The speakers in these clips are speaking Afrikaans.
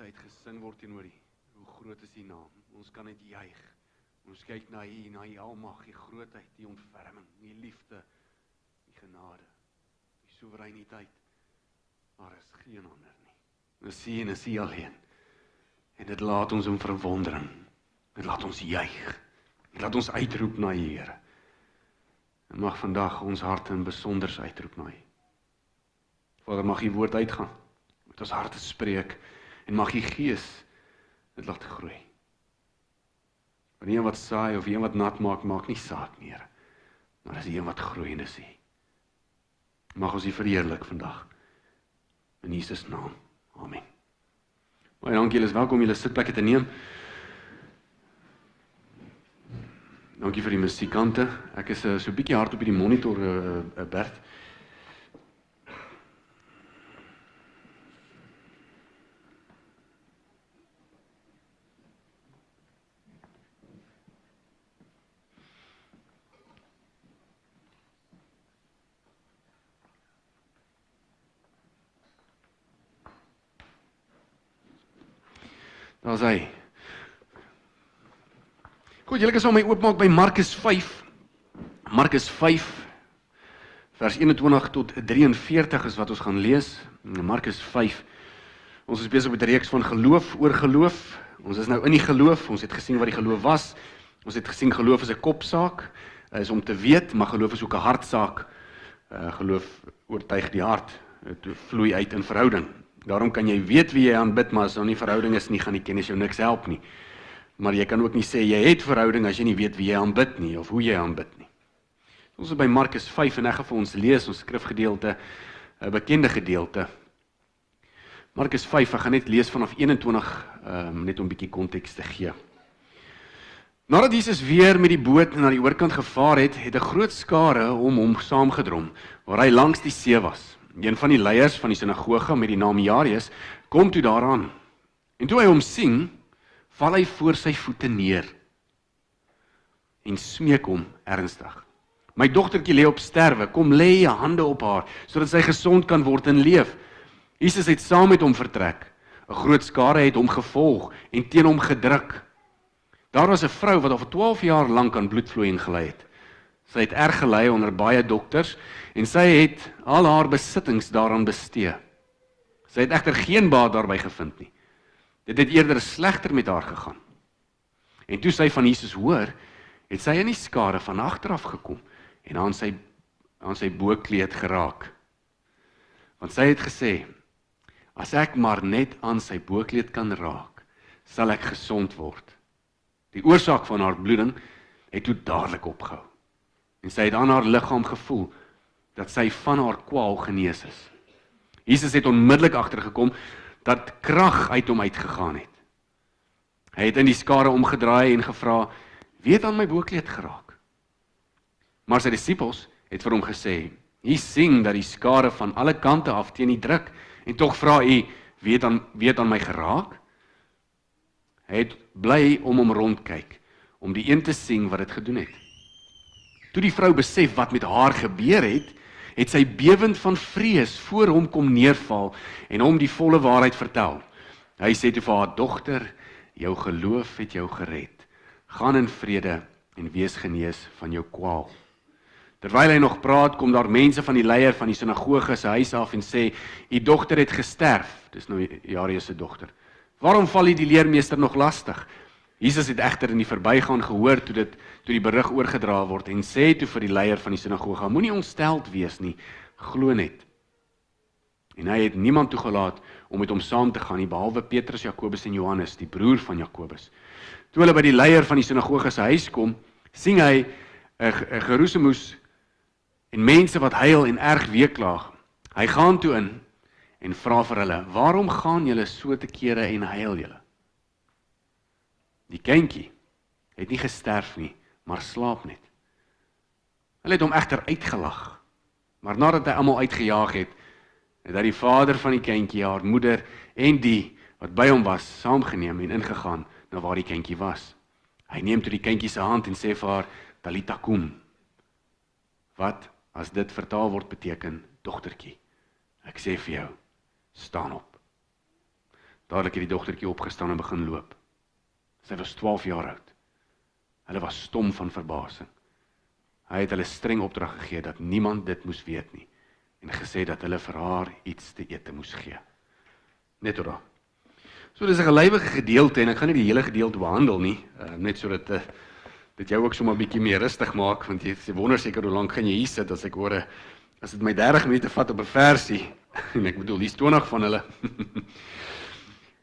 tyd gesin word teenoor U. Hoe groot is U naam? Ons kan net juig. Ons kyk na U almag, U grootheid, U ontferming, U liefde, U genade, U soewereiniteit. Maar is geen ander nie. Dis U en is U alleen. En dit laat ons in verwondering. Dit laat ons juig. Dit laat ons uitroep na U, Here. En mag vandag ons harte in besonder uitroep na U. Vader, mag U woord uitgaan, met ons harte spreek, en mag U Gees dit laat groei. Want een wat saai of een wat nat maak, maak nie saak nie, Here. Maar dis een wat groei en dis U. Mag ons U verheerlik vandag. In Jesus naam. Amen. Baie dankie, julle is welkom julle sitplekke te neem. Dankie vir die musiekante. Ek is so 'n bietjie hard op die monitor, Bert. Daar is hy. Goed, julle kan saam met my oopmaak by Markus 5. Markus 5, vers 21 tot 43 is wat ons gaan lees. Markus 5. Ons is besig met 'n reeks van geloof oor geloof. Ons is nou in die geloof. Ons het gesien wat die geloof was. Ons het gesien geloof is 'n kopsaak, is om te weet, maar geloof is ook 'n hartsaak. Geloof oortuig die hart. Dit vloei uit in verhouding. Daarom kan jy weet wie jy aanbid, maar as daar nie verhouding is nie, gaan die kennis jou niks help nie. Maar jy kan ook nie sê jy het verhouding as jy nie weet wie jy aanbid nie, of hoe jy aanbid nie. Ons is by Markus 5 en ek gaan vir ons lees, ons skrifgedeelte, 'n bekende gedeelte. Markus 5, ek gaan net lees vanaf 21, net om 'n bietjie konteks te gee. Nadat Jesus weer met die boot na die oorkant gevaar het, het 'n groot skare om hom saamgedrom, waar hy langs die see was. Een van die leiers van die sinagoge met die naam Jairus kom toe daaraan. En toe hy hom sien, val hy voor sy voete neer en smeek hom ernstig. My dogtertjie lê op sterwe, kom lê jou hande op haar, sodat sy gesond kan word en leef. Jesus het saam met hom vertrek. 'n Groot skare het hom gevolg en teen hom gedruk. Daar was 'n vrou wat al vir 12 jaar lank aan bloedvloeiing gely het. Sy het erg gely onder baie dokters en sy het al haar besittings daaraan bestee. Sy het egter geen baat daarby gevind nie. Dit het eerder slegter met haar gegaan. En toe sy van Jesus hoor, het sy in die skare van agteraf gekom en aan sy bokkleed geraak. Want sy het gesê, as ek maar net aan sy bokkleed kan raak, sal ek gesond word. Die oorsaak van haar bloeding het toe dadelik opgehou. En sy het aan haar liggaam gevoel dat sy van haar kwaal genees is. Jesus het onmiddellik agtergekom dat krag uit hom uitgegaan het. Hy het in die skare omgedraai en gevra, wie het aan my bokkleed geraak? Maar sy disippels het vir hom gesê, u sien dat die skare van alle kante af teen u druk, en tog vra u, wie het aan my geraak? Hy het bly om hom rondkyk, om die een te sien wat dit gedoen het. Toe die vrou besef wat met haar gebeur het, het sy bewend van vrees voor hom kom neerval en hom die volle waarheid vertel. Hy sê toe vir haar, dogter, jou geloof het jou gered. Gaan in vrede en wees genees van jou kwaal. Terwyl hy nog praat, kom daar mense van die leier van die sinagoge se huis af en sê, u dogter het gesterf. Dis nou Jairus se dogter. Waarom val u die leermeester nog lastig? Jesus het egter in die verbygaan gehoor toe die berig oorgedra word en sê toe vir die leier van die sinagoge, moenie ontsteld wees nie, glo net. En hy het niemand toegelaat om met hom saam te gaan nie, behalwe Petrus, Jakobus en Johannes, die broer van Jakobus. Toe hulle by die leier van die sinagoge se huis kom, sien hy 'n geroesemoes en mense wat huil en erg weeklaag. Hy gaan toe in en vra vir hulle, waarom gaan julle so te kere en huil julle? Die kindjie het nie gesterf nie, maar slaap net. Hulle het hom egter uitgelag, maar nadat hy almal uitgejaag het, het hy die vader van die kindjie, haar moeder en die wat by hom was, saamgeneem en ingegaan na waar die kindjie was. Hy neem toe die kindjie se hand en sê vir haar, Talita kum, wat as dit vertaal word beteken, dogtertjie, ek sê vir jou, staan op. Dadelik het die dogtertjie opgestaan en begin loop. Sy was 12 jaar oud. Hulle was stom van verbasing. Hy het hulle streng opdrag gegee dat niemand dit moes weet nie en gesê dat hulle vir haar iets te ete moes gee. Net tot daar. So dis 'n gelywige gedeelte en ek gaan nie die hele gedeelte behandel nie, net sodat dit jou ook sommer 'n bietjie meer rustig maak, want jy wonder seker hoe lank gaan jy hier sit as ek hoor, as dit my 30 minute vat op 'n versie, en ek bedoel, hier's 20 van hulle.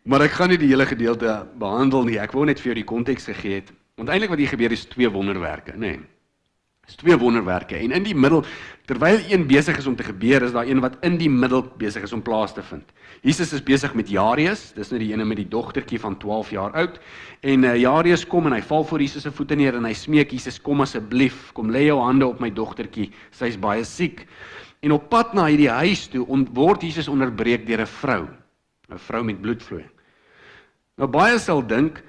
Maar ek gaan nie die hele gedeelte behandel nie, ek wou net vir jou die konteks gegee het, want eintlik wat hier gebeur is 2 wonderwerke, nê. Dis 2 wonderwerke, en in die middel, terwyl een besig is om te gebeur, is daar een wat in die middel besig is om plaas te vind. Jesus is besig met Jairus, dis nou die ene met die dogtertjie van 12 jaar oud, en Jairus kom en hy val voor Jesus se voete neer en hy smeek Jesus, kom asseblief, kom lê jou hande op my dogtertjie, sy is baie siek. En op pad na hierdie huis toe, word Jesus onderbreek deur 'n vrou met bloedvloeiing. Nou baie sal dink,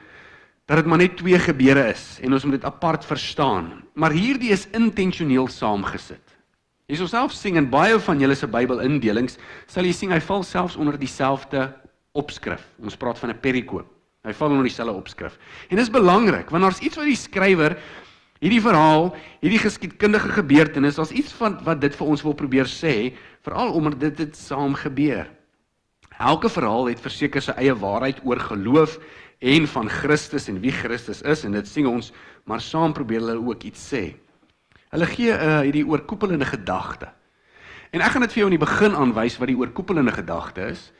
dat dit maar net 2 gebeure is, en ons moet dit apart verstaan. Maar hierdie is intentioneel saamgesit. Jy sal self sien, in baie van julle se Bybelindelings, sal jy sien, hy val selfs onder dieselfde opskrif. Ons praat van 'n perikoop. Hy val onder dieselfde opskrif. En dis belangrik, want daar's iets wat die skrywer, hierdie verhaal, hierdie geskiedkundige gebeurtenis, daar's iets van wat dit vir ons wil probeer sê, veral omdat dit saam gebeur. Elke verhaal het verseker sy eie waarheid oor geloof, en van Christus en wie Christus is, en dit sien ons, maar saam probeer hulle ook iets sê. Hulle gee hierdie oorkoepelende gedagte. En ek gaan dit vir jou in die begin aanwys wat die oorkoepelende gedagte is.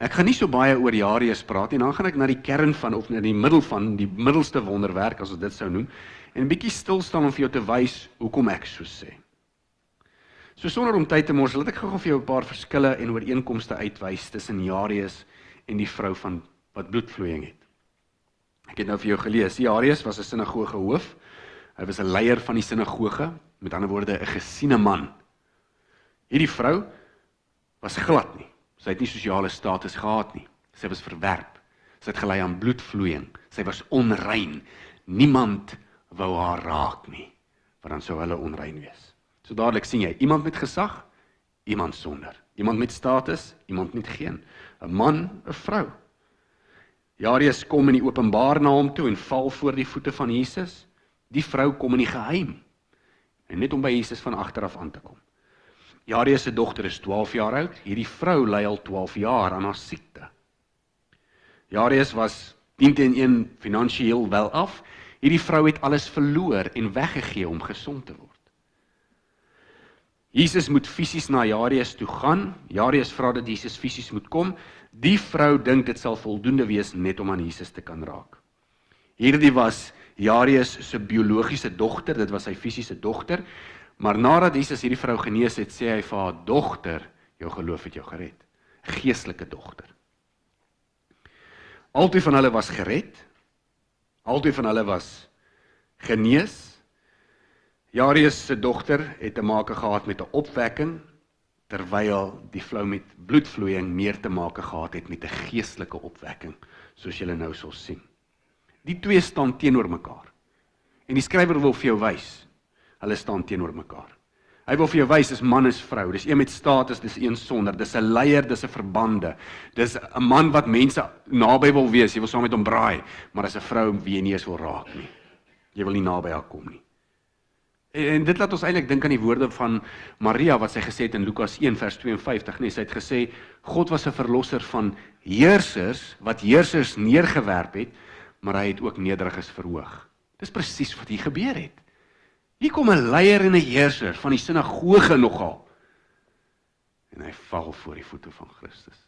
Ek gaan nie so baie oor Jairus praat en dan gaan ek na die kern van, of na die middel van, die middelste wonderwerk, as ons dit sou noem, en 'n bietjie stil staan om vir jou te wys hoekom ek so sê. So sonder om tyd te mors, laat ek gou vir jou 'n paar verskille en ooreenkomste uitwys tussen Jairus en die vrou van wat bloedvloeiing het. Ek het nou vir jou gelees, Jairus was 'n sinagoge hoof, hy was 'n leier van die sinagoge, met ander woorde 'n gesiene man. Hierdie vrou was glad nie, sy het nie sosiale status gehad nie, sy was verwerp, sy het gelei aan bloedvloeiing, sy was onrein, niemand wou haar raak nie, want dan sou hulle onrein wees. So dadelik sien jy, iemand met gesag, iemand sonder, iemand met status, iemand met geen, 'n man, 'n vrou. Jairus kom in die openbaar na hom toe en val voor die voete van Jesus. Die vrou kom in die geheim, en net om by Jesus van agteraf aan te kom. Jairus se dogter is 12 jaar oud, hierdie vrou ly al 12 jaar aan haar siekte. Jairus was 10-1 finansiëel wel af, hierdie vrou het alles verloor en weggegee om gesond te word. Jesus moet fisies na Jairus toe gaan, Jairus vra dat Jesus fisies moet kom, die vrou dink dit sal voldoende wees net om aan Jesus te kan raak. Hierdie was Jairus se biologiese dogter, dit was sy fisiese dogter, maar nadat Jesus hierdie vrou genees het, sê hy vir haar, dogter, jou geloof het jou gered, geestelike dogter. Altyd van hulle was gered, altyd van hulle was genees. Jairus se dogter het te maak gehad met 'n opwekking, terwyl die vrou met bloedvloeiing meer te maak gehad het met 'n geestelike opwekking, soos julle nou sal sien. Die twee staan teenoor mekaar. En die skrywer wil vir jou wys, hulle staan teenoor mekaar. Hy wil vir jou wys, dis man is vrou, dis een met status, dis een sonder, dis 'n leier, dis 'n verbande, dis 'n man wat mense naby wil wees, jy wil saam met hom braai, maar dis 'n vrou wie jy nie eens wil raak nie. Jy wil nie naby haar kom nie. En dit laat ons eintlik dink aan die woorde van Maria, wat sy gesê het in Lukas 1 vers 52, nee, sy het gesê, God was 'n verlosser van heersers, wat heersers neergewerp het, maar hy het ook nederiges verhoog. Dis presies wat hier gebeur het. Hier kom 'n leier en 'n heerser van die sinagoge nogal, en hy val voor die voete van Christus.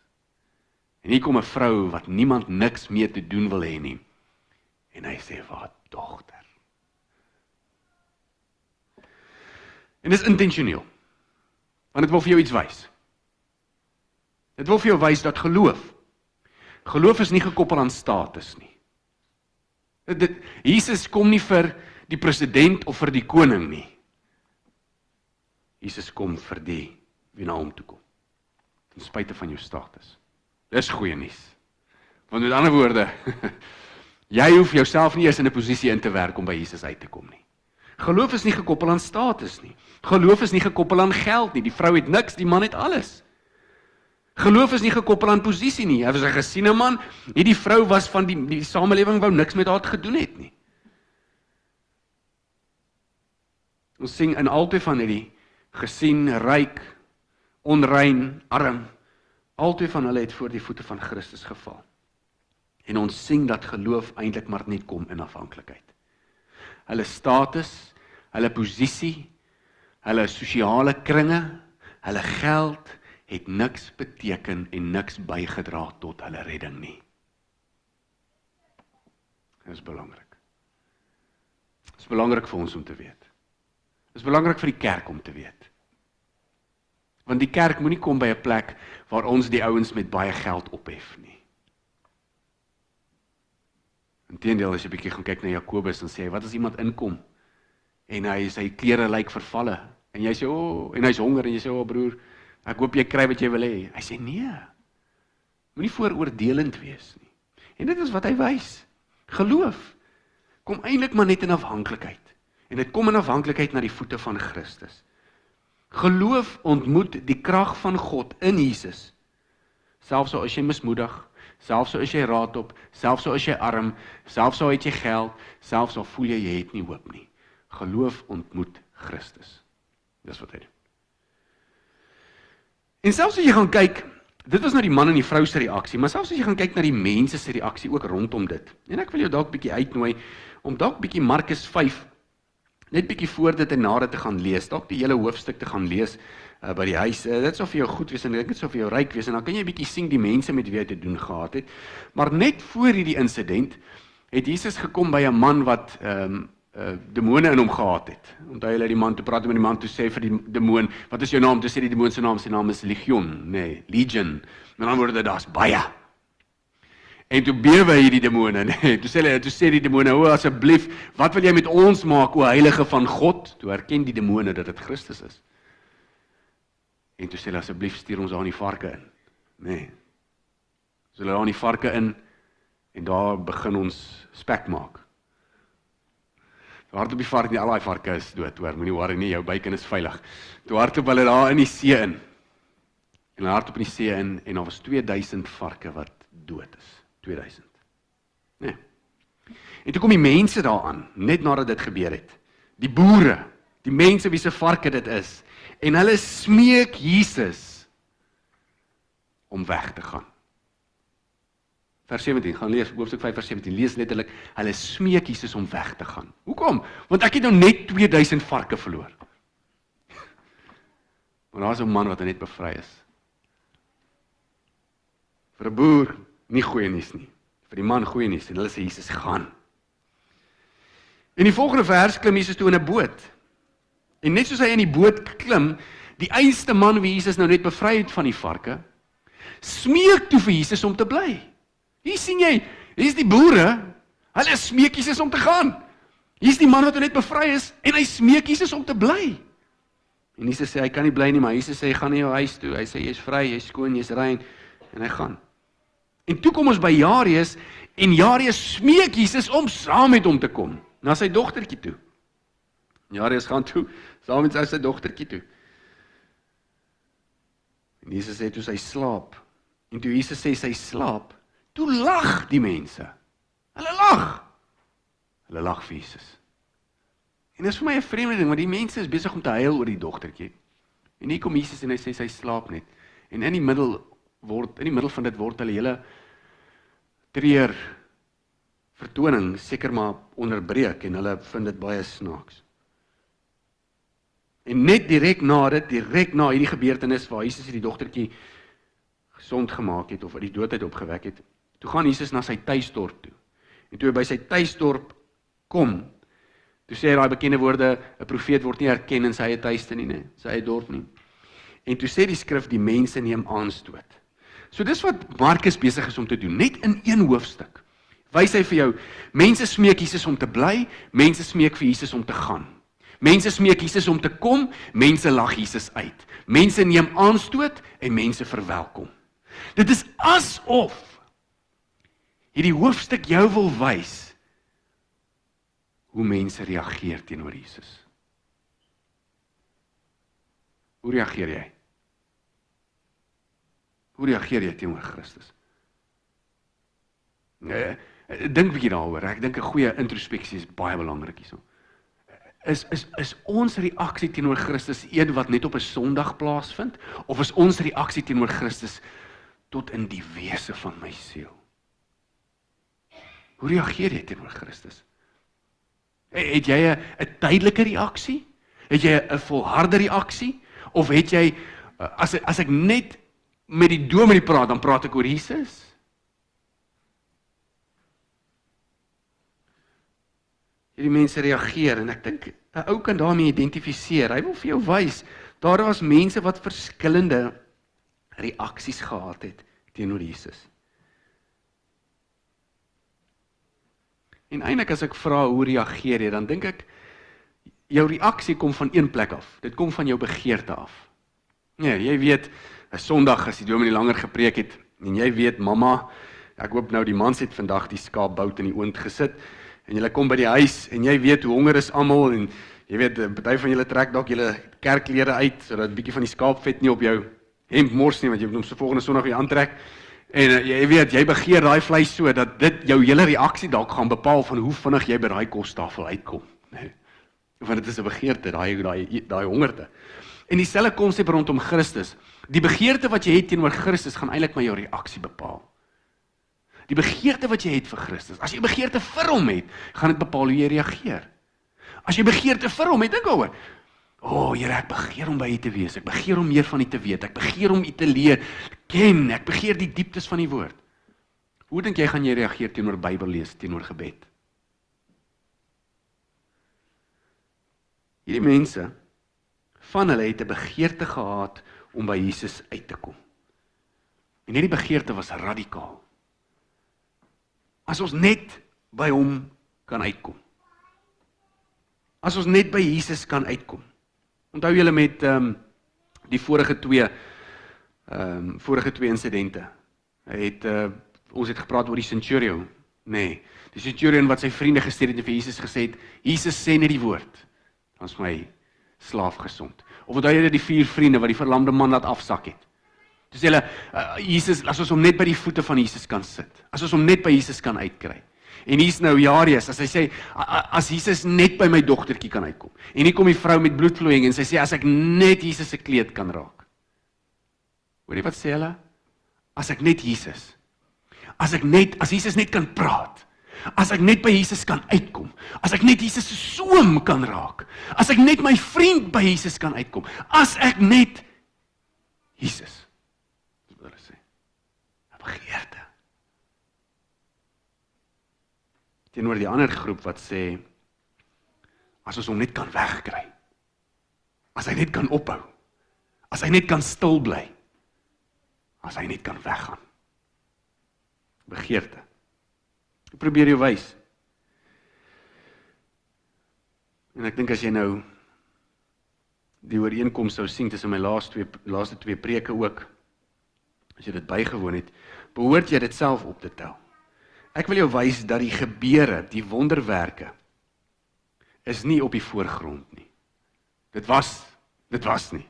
En hier kom 'n vrou wat niemand niks mee te doen wil hê nie, en hy sê, wat dogter. En dit is intentioneel, want dit wil vir jou iets wys. Dit wil vir jou wys dat geloof is nie gekoppel aan status nie. Jesus kom nie vir die president of vir die koning nie. Jesus kom vir die wie na hom toe kom, ten spyte van jou status. Dis goeie nuus. Want met ander woorde, jy hoef jouself nie eers in 'n posisie in te werk om by Jesus uit te kom nie. Geloof is nie gekoppel aan status nie. Geloof is nie gekoppel aan geld nie. Die vrou het niks, die man het alles. Geloof is nie gekoppel aan posisie nie. Hy was 'n gesiene man. Hierdie vrou was van die samelewing wou niks met haar gedoen het nie. Ons sien in albei van hierdie gesien, ryk, onrein, arm, albei van hulle het voor die voete van Christus geval. En ons sien dat geloof eintlik maar net kom in afhanklikheid. Hulle status, hulle posisie, hulle sosiale kringe, hulle geld het niks beteken en niks bygedra tot hulle redding nie. Dit is belangrik. Dit is belangrik vir ons om te weet. Dit is belangrik vir die kerk om te weet. Want die kerk moenie kom by 'n plek waar ons die ouens met baie geld ophef nie. Inteendeel, as jy 'n bietjie gaan kyk na Jakobus, dan sê hy, wat as iemand inkom en sy klere lyk vervalle en jy sê, en hy's honger en jy sê, broer, ek hoop jy kry wat jy wil hê. Hy sê nee. Moenie vooroordelend wees nie. En dit is wat hy wys. Geloof kom eintlik maar net in afhanklikheid. En dit kom in afhanklikheid na die voete van Christus. Geloof ontmoet die krag van God in Jesus. Selfs al is jy mismoedig, selfs al is jy raadop, selfs al is jy arm, selfs al het jy geld, selfs al voel jy het nie hoop nie. Geloof ontmoet Christus. Dis wat hy doen. En selfs as jy gaan kyk, dit was nou die man en die vrou se reaksie, maar selfs as jy gaan kyk na die mense se reaksie ook rondom dit. En ek wil jou dalk bietjie uitnooi om dalk bietjie Markus 5 net bietjie voor dit en na dit te gaan lees, dalk die hele hoofstuk te gaan lees by die huis. Dit sal vir jou goed wees en dit sal vir jou ryk wees en dan kan jy bietjie sien die mense met wie hy te doen gehad het. Maar net voor hierdie insident het Jesus gekom by 'n man wat demone in hom gehad het. Onthou hulle die man toe praat met die man toe sê vir die demoon, wat is jou naam? Toe sê die demoon sy naam is Legion, Legion. Met ander woorde, daar's baie. En toe bewe hy die demone, toe sê die demone, asseblief, wat wil jy met ons maak, o heilige van God? Toe herken die demone dat dit Christus is. En toe sê hulle, asseblief, stuur ons daar in die varke in. So hulle daar in die varke in, en daar begin ons spek maak. Toe hardloop die vark, al die varke is dood, hoor, moenie worry nie, jou bykin is veilig. Toe hardloop hulle daar in die see in. En hulle hardloop in die see in, en daar was 2000 varke wat dood is. 2000. Nee. En toe kom die mense daaraan, net nadat dit gebeur het. Die boere, die mense wie se varke dit is, en hulle smeek Jesus om weg te gaan. Vers 17, gaan lees, hoofstuk 5 vers 17, lees letterlik, hulle smeek Jesus om weg te gaan. Hoekom? Want ek het nou net 2000 varke verloor. Maar daar is 'n man wat net bevry is. Vir 'n boer, nie goeie nuus nie. Vir die man goeie nuus, en hulle sê Jesus gaan. In die volgende vers klim Jesus toe in 'n boot. En net soos hy in die boot klim, die einste man wie Jesus nou net bevry het van die varke, smeek toe vir Jesus om te bly. Hier sien jy, hier is die boere, hulle smeek Jesus om te gaan. Hier is die man wat net bevry is, en hy smeek Jesus om te bly. En Jesus sê, hy kan nie bly nie, maar Jesus sê, gaan na jou huis toe. Hy sê, jy is vry, jy is skoon, jy is rein, en hy gaan. En toe kom ons by Jairus, en Jairus smeek Jesus om saam met hom te kom, na sy dogtertjie toe. Jairus gaan toe, saam met sy dogtertjie toe. En Jesus sê, toe sy slaap, en toe Jesus sê, sy slaap, toe lag die mense. Hulle lag. Hulle lag vir Jesus. En dit is vir my 'n vreemde ding, want die mense is besig om te huil oor die dogtertjie. En hier kom Jesus en hy sê, sy slaap net. En in die middel van dit word hulle hele treur vertoning seker maar onderbreek en hulle vind dit baie snaaks. En net direk na hierdie gebeurtenis waar Jesus die dogtertjie gesond gemaak het of uit die doodheid opgewek het, toe gaan Jesus na sy tuisdorp toe. En toe hy by sy tuisdorp kom, toe sê hy daai bekende woorde, 'n profeet word nie erken in sy eie tuiste nie, sy eie dorp nie. En toe sê die skrif, die mense neem aanstoot. So dis wat Markus besig is om te doen, net in een hoofstuk. Wys hy vir jou, mense smeek Jesus om te bly, mense smeek vir Jesus om te gaan. Mense smeek Jesus om te kom, mense lag Jesus uit. Mense neem aanstoot en mense verwelkom. Dit is asof hierdie hoofstuk jou wil wys hoe mense reageer teenoor Jesus. Hoe reageer jy? Hoe reageer jy teenoor Christus? Dink 'n bietjie daaroor. Ek dink 'n goeie introspeksie is baie belangrik hierso. Is ons reaksie teenoor Christus een wat net op 'n Sondag plaasvind, of is ons reaksie teenoor Christus tot in die wese van my siel? Hoe reageer jy teenoor Christus? Het jy 'n tydelike reaksie? Het jy 'n volharde reaksie? Of het jy, as ek net met die dominee praat, dan praat ek oor Jesus? Hierdie mense reageer, en ek dink, 'n ou kan daarmee identifiseer. Hy wil vir jou wys, daar was mense wat verskillende reaksies gehad het teenoor Jesus. En eintlik as ek vra hoe reageer jy, dan dink ek, jou reaksie kom van een plek af. Dit kom van jou begeerte af. Nee, jy weet, 'n Sondag as die dominee langer gepreek het, en jy weet, mamma, ek hoop nou die mans het vandag die skaapbout in die oond gesit, en julle kom by die huis, en jy weet hoe honger is almal, en jy weet, party van julle trek dalk julle kerkklere uit, sodat 'n bietjie van die skaapvet nie op jou hemp mors nie, want jy moet hom se volgende Sondag weer aantrek. En jy weet, jy begeer daai vleis so, dat dit jou hele reaksie dalk gaan bepaal van hoe vinnig jy by daai kostafel uitkom. Nee. Want dit is 'n begeerte, daai hongerte. En dieselfde konsep rondom Christus. Die begeerte wat jy het teenoor Christus, gaan eintlik maar jou reaksie bepaal. Die begeerte wat jy het vir Christus, as jy begeerte vir hom het, gaan dit bepaal hoe jy reageer. As jy begeerte vir hom het, dink daaroor. Here, ek begeer om by U te wees, ek begeer om meer van U te weet, ek begeer om U te leer, ken, ek begeer die dieptes van die woord. Hoe dink jy gaan jy reageer teenoor Bybel lees, teenoor gebed? Hierdie mense, van hulle het 'n begeerte gehad om by Jesus uit te kom. En hierdie begeerte was radikaal. As ons net by hom kan uitkom. As ons net by Jesus kan uitkom. Onthou julle met die vorige twee insidente. Ons het gepraat oor die centurion. Nee, die centurion wat sy vriende gestuur het en vir Jesus gesê het, Jesus sê net die woord, dan is my slaaf gesond. Of onthou julle die 4 vriende wat die verlamde man laat afsak het. Dus julle, Jesus, as ons hom net by die voete van Jesus kan sit, as ons hom net by Jesus kan uitkry. En hier's nou Jairus, as hy sê, as Jesus net by my dogtertjie kan uitkom. En hier kom die vrou met bloedvloeiing en sy sê, as ek net Jesus se kleed kan raak. Hoor jy wat sê hulle? As ek net Jesus, as Jesus net kan praat, as ek net by Jesus kan uitkom, as ek net Jesus se soem kan raak, as ek net my vriend by Jesus kan uitkom, as ek net Jesus, dis wat hulle sê, 'n begeerte. Teenoor die ander groep wat sê, as ons hom net kan wegkry, as hy net kan ophou, as hy net kan stil bly, as hy net kan weggaan. Begeerte. Ek probeer jou wys. En ek dink as jy nou die ooreenkoms sou sien tussen my laaste twee preke ook, as jy dit bygewoon het, behoort jy dit self op te tel. Ek wil jou wys dat die gebeure, die wonderwerke, is nie op die voorgrond nie. Dit was nie.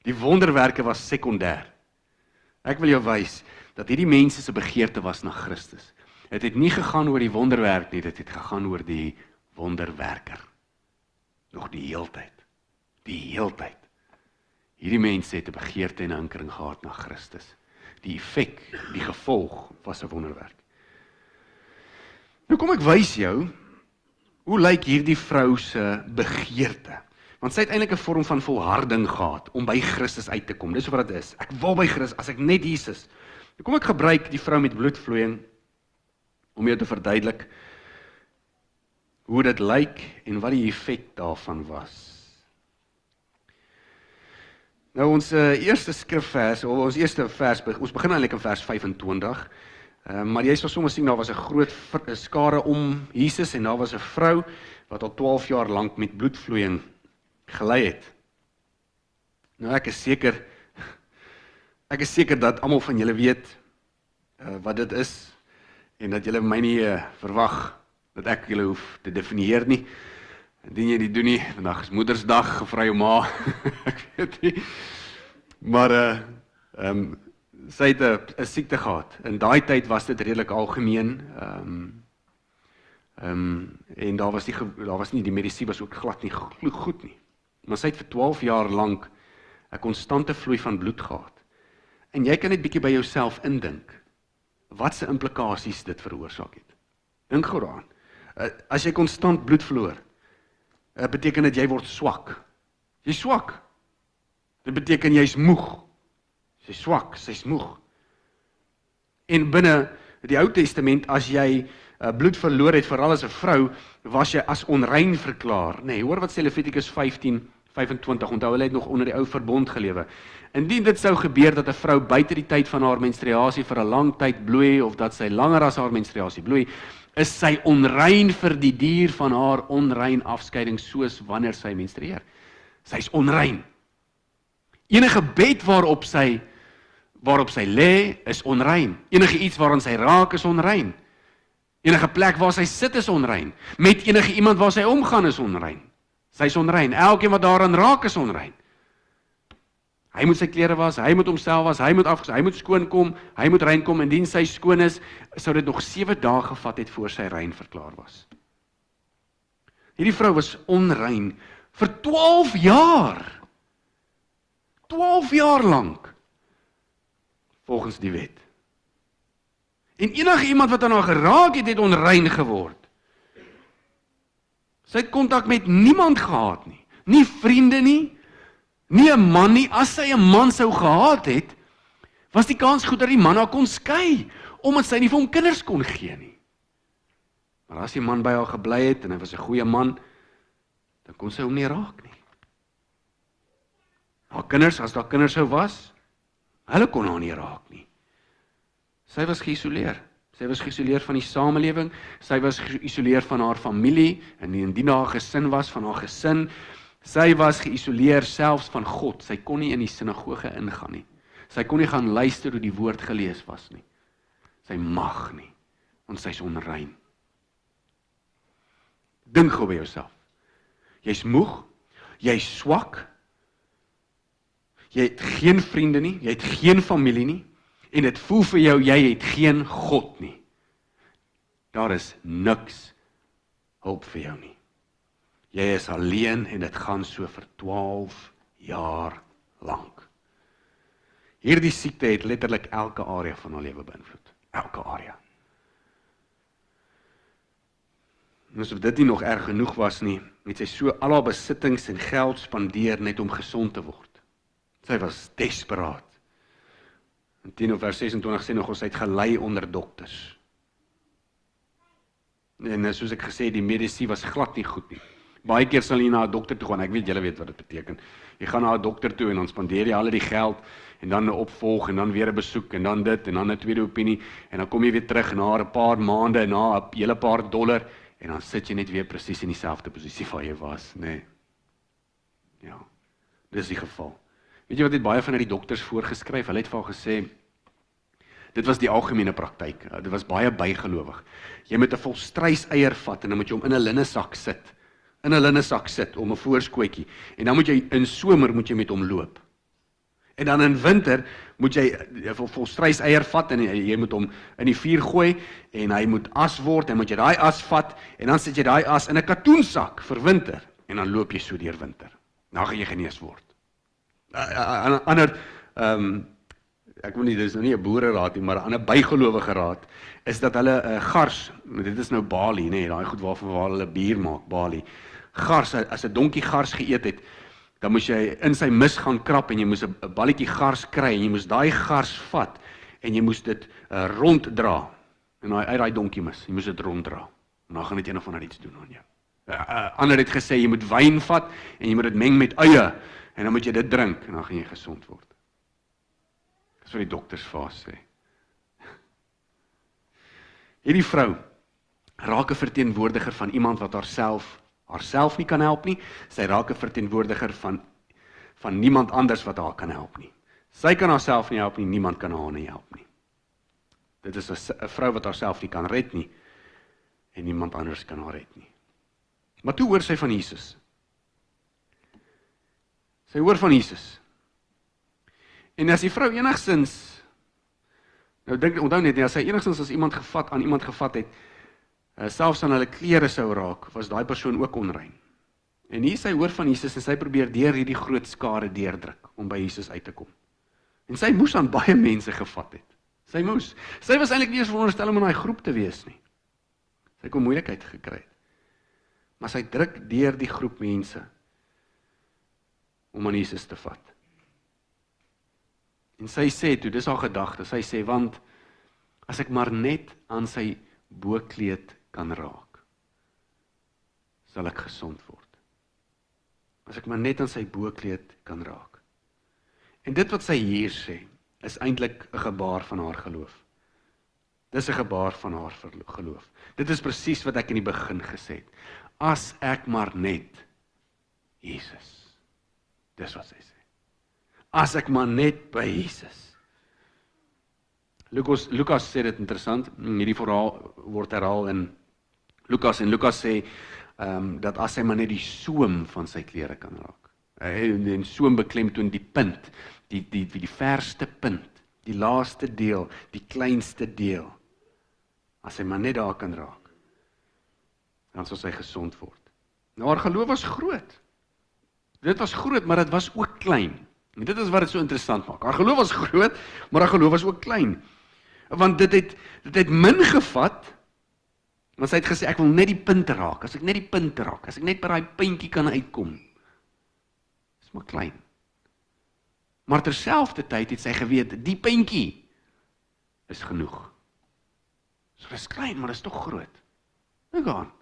Die wonderwerke was sekondêr. Ek wil jou wys dat hierdie mense se begeerte was na Christus. Het het nie gegaan oor die wonderwerk nie, dit het gegaan oor die wonderwerker. Nog die heeltyd. Die heeltyd. Hierdie mense het 'n begeerte en 'n hinkering gehad na Christus. Die effek, die gevolg was 'n wonderwerk. Nou kom ek wys jou, hoe lyk hierdie vrou se begeerte? Want sy het eintlik 'n vorm van volharding gehad om by Christus uit te kom. Dis wat dit is. Ek wil by Christus, as ek net Jesus. Nou kom ek gebruik die vrou met bloedvloeiing om jou te verduidelik hoe dit lyk en wat die effek daarvan was. Nou ons eerste skrifvers, of ons eerste vers, ons begin eintlik in vers 25, maar jy sal sommer sien, daar was 'n groot skare om Jesus en daar was 'n vrou wat al 12 jaar lank met bloedvloeiing gelei het. Nou ek is seker dat almal van julle weet wat dit is en dat julle my nie verwag dat ek julle hoef te definieer nie. Indien jy dit doen nie, vandag is Moedersdag, gevra jou ma, ek weet nie. Maar sy het 'n siekte gehad. In daai tyd was dit redelik algemeen. En daar was nie die medisyne was ook glad nie goed nie. Maar sy het vir 12 jaar lank 'n konstante vloei van bloed gehad. En jy kan net bietjie by jouself indink wat se implikasies dit veroorsaak het. Dink gou daaraan. As jy konstant bloed verloor, beteken dit jy word swak. Jy's swak. Dit beteken jy's moeg. Sy's swak, sy's moeg. En binne die Ou Testament, as jy bloed verloor het, veral as 'n vrou, was jy as onrein verklaar. Nee, hoor wat sê Levitikus 15:25, onthou hulle het nog onder die ou verbond gelewe. Indien dit sou gebeur dat 'n vrou buite die tyd van haar menstruasie vir 'n lang tyd bloei, of dat sy langer as haar menstruasie bloei, is sy onrein vir die duur van haar onrein afskeiding, soos wanneer sy menstrueer. Sy's onrein. Enige bed waarop sy lê, is onrein. Enige iets waaraan sy raak, is onrein. Enige plek waar sy sit, is onrein. Met enige iemand waar sy omgaan, is onrein. Sy's onrein. Elkeen wat daaraan raak, is onrein. Hy moet sy klere was, hy moet homself was, hy moet skoon kom, hy moet rein kom. Indien sy skoon is, sou dit nog 7 dae gevat het voor sy rein verklaar was. Hierdie vrou was onrein vir 12 jaar. 12 jaar lank. Volgens die wet. En enige iemand wat aan haar geraak het, het onrein geword. Sy het kontak met niemand gehad nie. Nie vriende nie, nie 'n man nie. As sy 'n man sou gehad het, was die kans goed dat die man haar kon skei, omdat sy nie vir hom kinders kon gee nie. Maar as die man by haar gebly het, en hy was 'n goeie man, dan kon sy hom nie raak nie. Haar kinders, as daar kinders sou was, hulle kon haar nie raak nie. Sy was geïsoleer. Sy was geïsoleer van die samelewing, sy was geïsoleer van haar familie, en indien haar gesin was, van haar gesin. Sy was geïsoleer selfs van God. Sy kon nie in die sinagoge ingaan nie. Sy kon nie gaan luister hoe die woord gelees was nie. Sy mag nie, want sy's onrein. Dink gou by jouself. Jy's moeg, jy's swak, jy het geen vriende nie, jy het geen familie nie, en dit voel vir jou, jy het geen God nie. Daar is niks hulp vir jou nie. Jy is alleen en dit gaan so vir 12 jaar lank. Hierdie siekte het letterlik elke area van haar lewe beïnvloed. Elke area. En asof dit nie nog erg genoeg was nie, het sy so al haar besittings en geld spandeer net om gesond te word. Sy was desperaat. In 10 vers 26 sê nog, ons het gelei onder dokters. En soos ek gesê, die medisyne was glad nie goed nie. Baie keer sal jy na 'n dokter toe gaan, ek weet julle weet wat dit beteken. Jy gaan na 'n dokter toe en dan spandeer jy al die geld, en dan 'n opvolg, en dan weer 'n besoek, en dan dit, en dan 'n tweede opinie, en dan kom jy weer terug na 'n paar maande, en na 'n hele paar dollar, en dan sit jy net weer presies in dieselfde posisie waar jy was, nee. Ja, dis die geval. Weet jy wat het baie van die dokters voorgeskryf? Hulle het vir haar gesê, dit was die algemene praktyk, dit was baie bygelowig. Jy moet 'n volstruiseier vat, en dan moet jy hom in 'n linnesak sit. In 'n linnesak sit, om 'n voorskootjie. En dan moet jy, in somer moet jy met hom loop. En dan in winter moet jy 'n volstruiseier vat, en jy moet hom in die vuur gooi, en hy moet as word, en moet jy daai as vat, en dan sit jy daai as in 'n katoensak vir winter, en dan loop jy so deur winter. Dan gaan jy genees word. Ander, ek wil nie, dit is nou nie 'n boereraad nie, maar 'n ander bygelowige raad, is dat hulle gars, dit is nou Bali, nee, daai goed waarvan hulle bier maak, Bali, gars, as 'n donkie gars geëet het, dan moes jy in sy mis gaan krap, en jy moes 'n balletjie gars kry, en jy moes daai gars vat, en jy moes dit ronddra, en uit daai donkie mis, jy moes dit ronddra, en dan gaan dit een of ander iets doen aan jou. Ander het gesê, jy moet wyn vat, en jy moet dit meng met eie, en dan moet jy dit drink, en dan gaan jy gesond word. Dis wat die dokters vir haar sê. Hierdie vrou raak 'n verteenwoordiger van iemand wat haarself nie kan help nie. Sy raak 'n verteenwoordiger van niemand anders wat haar kan help nie. Sy kan haarself nie help nie, niemand kan haar nie help nie. Dit is 'n vrou wat haarself nie kan red nie, en niemand anders kan haar red nie. Maar toe hoor sy van Jesus. Sy hoor van Jesus. En as die vrou enigsins Nou onthou net, as hy enigstens as iemand aan iemand gevat het, selfs aan hulle klere sou raak, was daai persoon ook onrein. En hier sy hoor van Jesus en sy probeer deur hierdie groot skare deurdruk om by Jesus uit te kom. En sy moes aan baie mense gevat het. Sy moes. Sy was eintlik nie eens veronderstel om in daai groep te wees nie. Sy kon moeilikheid gekry het. Maar sy druk deur die groep mense om aan Jesus te vat. En sy sê toe, dis haar gedagte, sy sê, want as ek maar net aan sy boekleed kan raak, sal ek gesond word. As ek maar net aan sy boekleed kan raak. En dit wat sy hier sê, is eintlik 'n gebaar van haar geloof. Dis 'n gebaar van haar geloof. Dit is presies wat ek in die begin gesê het. As ek maar net Jesus. Dis wat sy sê. As ek maar net by Jesus. Lukas sê dit interessant, hierdie verhaal word herhaal in Lukas, en Lukas sê dat as hy maar net die soem van sy klere kan raak. En soem beklemtoon die punt, die verste punt, die laaste deel, die kleinste deel. As hy maar net daar kan raak, dan sal sy gesond word. Nou haar geloof was groot. Dit was groot, maar dit was ook klein. En dit is wat dit so interessant maak. Haar geloof was groot, maar haar geloof was ook klein. Want dit het min gevat, want sy het gesê, ek wil net die punt raak, as ek net die punt raak, as ek net by daai puntjie kan uitkom. Dis maar klein. Maar terselfdertyd het sy geweet, die puntjie is genoeg. So dis klein, maar dis tog groot. Dink aan.